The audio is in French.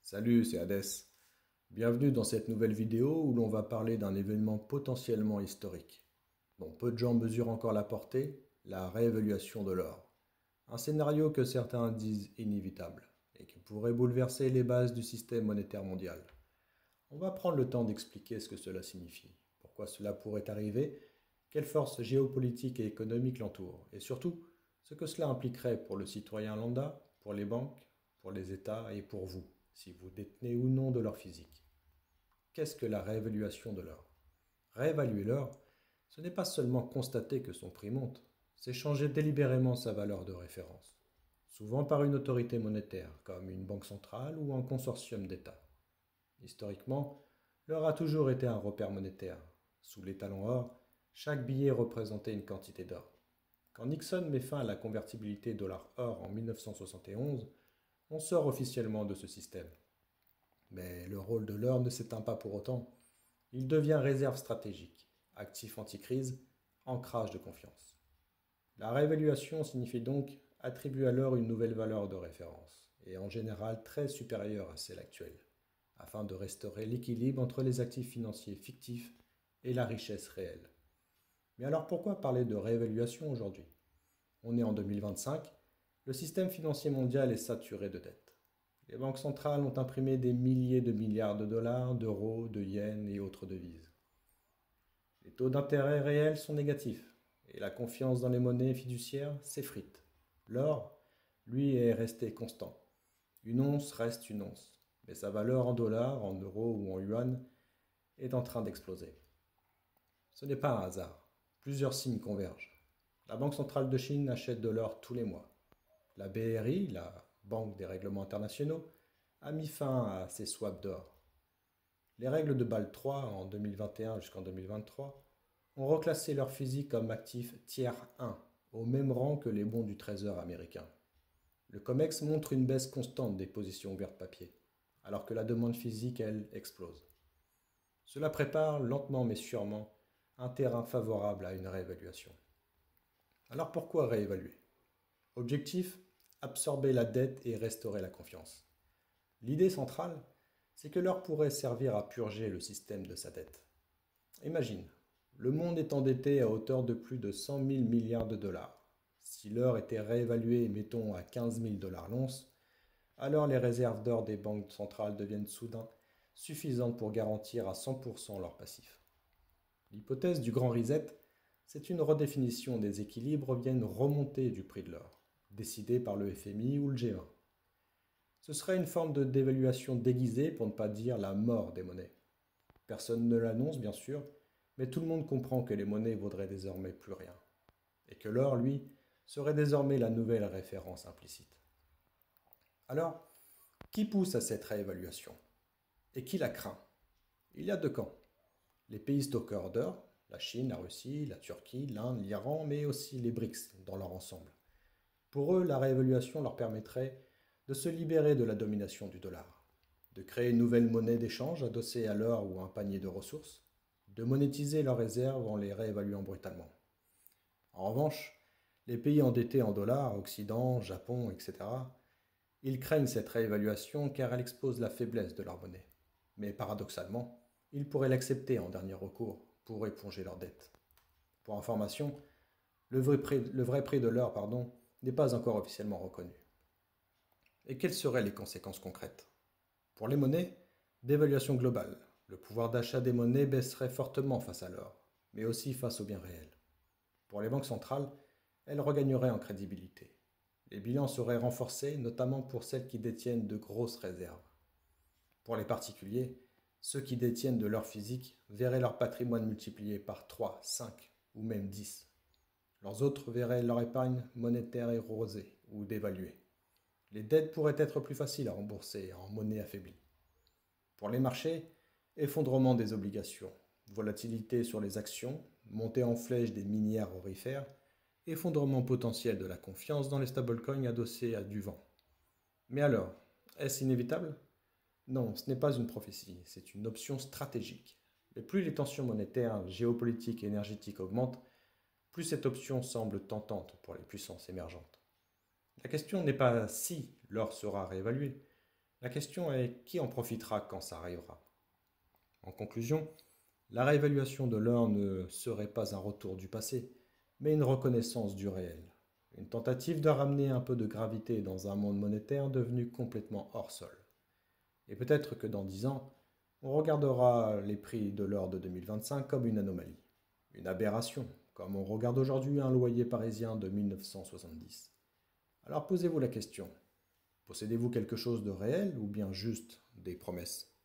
Salut, c'est Hadès. Bienvenue dans cette nouvelle vidéo où l'on va parler d'un événement potentiellement historique, dont peu de gens mesurent encore la portée, la réévaluation de l'or. Un scénario que certains disent inévitable et qui pourrait bouleverser les bases du système monétaire mondial. On va prendre le temps d'expliquer ce que cela signifie, pourquoi cela pourrait arriver, quelles forces géopolitiques et économiques l'entourent, et surtout ce que cela impliquerait pour le citoyen lambda, pour les banques, pour les États et pour vous, si vous détenez ou non de l'or physique. Qu'est-ce que la réévaluation de l'or? Réévaluer l'or, ce n'est pas seulement constater que son prix monte, c'est changer délibérément sa valeur de référence, souvent par une autorité monétaire, comme une banque centrale ou un consortium d'États. Historiquement, l'or a toujours été un repère monétaire. Sous l'étalon or, chaque billet représentait une quantité d'or. Quand Nixon met fin à la convertibilité dollar-or en 1971, on sort officiellement de ce système. Mais le rôle de l'or ne s'éteint pas pour autant. Il devient réserve stratégique, actif anti-crise, ancrage de confiance. La réévaluation signifie donc attribuer à l'or une nouvelle valeur de référence, et en général très supérieure à celle actuelle, afin de restaurer l'équilibre entre les actifs financiers fictifs et la richesse réelle. Mais alors pourquoi parler de réévaluation aujourd'hui? On est en 2025, le système financier mondial est saturé de dettes. Les banques centrales ont imprimé des milliers de milliards de dollars, d'euros, de yens et autres devises. Les taux d'intérêt réels sont négatifs et la confiance dans les monnaies fiduciaires s'effrite. L'or, lui, est resté constant. Une once reste une once, mais sa valeur en dollars, en euros ou en yuan est en train d'exploser. Ce n'est pas un hasard. Plusieurs signes convergent. La Banque centrale de Chine achète de l'or tous les mois. La BRI, la Banque des règlements internationaux, a mis fin à ses swaps d'or. Les règles de Bâle III en 2021 jusqu'en 2023 ont reclassé l'or physique comme actif tiers 1, au même rang que les bons du Trésor américain. Le COMEX montre une baisse constante des positions ouvertes papier, alors que la demande physique, elle, explose. Cela prépare, lentement mais sûrement, un terrain favorable à une réévaluation. Alors pourquoi réévaluer? Objectif, absorber la dette et restaurer la confiance. L'idée centrale, c'est que l'or pourrait servir à purger le système de sa dette. Imagine, le monde est endetté à hauteur de plus de 100 000 milliards de dollars. Si l'or était réévalué, mettons, à 15 000 dollars l'once, alors les réserves d'or des banques centrales deviennent soudain suffisantes pour garantir à 100% leur passif. L'hypothèse du grand reset, c'est une redéfinition des équilibres via une remontée du prix de l'or, décidée par le FMI ou le G20. Ce serait une forme de dévaluation déguisée pour ne pas dire la mort des monnaies. Personne ne l'annonce bien sûr, mais tout le monde comprend que les monnaies vaudraient désormais plus rien. Et que l'or, lui, serait désormais la nouvelle référence implicite. Alors, qui pousse à cette réévaluation? Et qui la craint? Il y a deux camps. Les pays stockeurs d'or, la Chine, la Russie, la Turquie, l'Inde, l'Iran, mais aussi les BRICS dans leur ensemble. Pour eux, la réévaluation leur permettrait de se libérer de la domination du dollar, de créer une nouvelle monnaie d'échange adossée à l'or ou à un panier de ressources, de monétiser leurs réserves en les réévaluant brutalement. En revanche, les pays endettés en dollars, Occident, Japon, etc., ils craignent cette réévaluation car elle expose la faiblesse de leur monnaie. Mais paradoxalement, ils pourraient l'accepter en dernier recours pour éponger leurs dettes. Pour information, le vrai prix de l'or n'est pas encore officiellement reconnu. Et quelles seraient les conséquences concrètes? Pour les monnaies, dévaluation globale. Le pouvoir d'achat des monnaies baisserait fortement face à l'or, mais aussi face aux biens réels. Pour les banques centrales, elles regagneraient en crédibilité. Les bilans seraient renforcés, notamment pour celles qui détiennent de grosses réserves. Pour les particuliers, ceux qui détiennent de l'or physique verraient leur patrimoine multiplié par 3, 5 ou même 10. Leurs autres verraient leur épargne monétaire érosée ou dévaluée. Les dettes pourraient être plus faciles à rembourser en monnaie affaiblie. Pour les marchés, effondrement des obligations, volatilité sur les actions, montée en flèche des minières aurifères, effondrement potentiel de la confiance dans les stablecoins adossés à du vent. Mais alors, est-ce inévitable? Non, ce n'est pas une prophétie, c'est une option stratégique. Mais plus les tensions monétaires, géopolitiques et énergétiques augmentent, plus cette option semble tentante pour les puissances émergentes. La question n'est pas si l'or sera réévalué, La question est qui en profitera quand ça arrivera? En conclusion, la réévaluation de l'heure ne serait pas un retour du passé, mais une reconnaissance du réel. Une tentative de ramener un peu de gravité dans un monde monétaire devenu complètement hors sol. Et peut-être que dans 10 ans, on regardera les prix de l'or de 2025 comme une anomalie, une aberration, comme on regarde aujourd'hui un loyer parisien de 1970. Alors posez-vous la question, possédez-vous quelque chose de réel ou bien juste des promesses?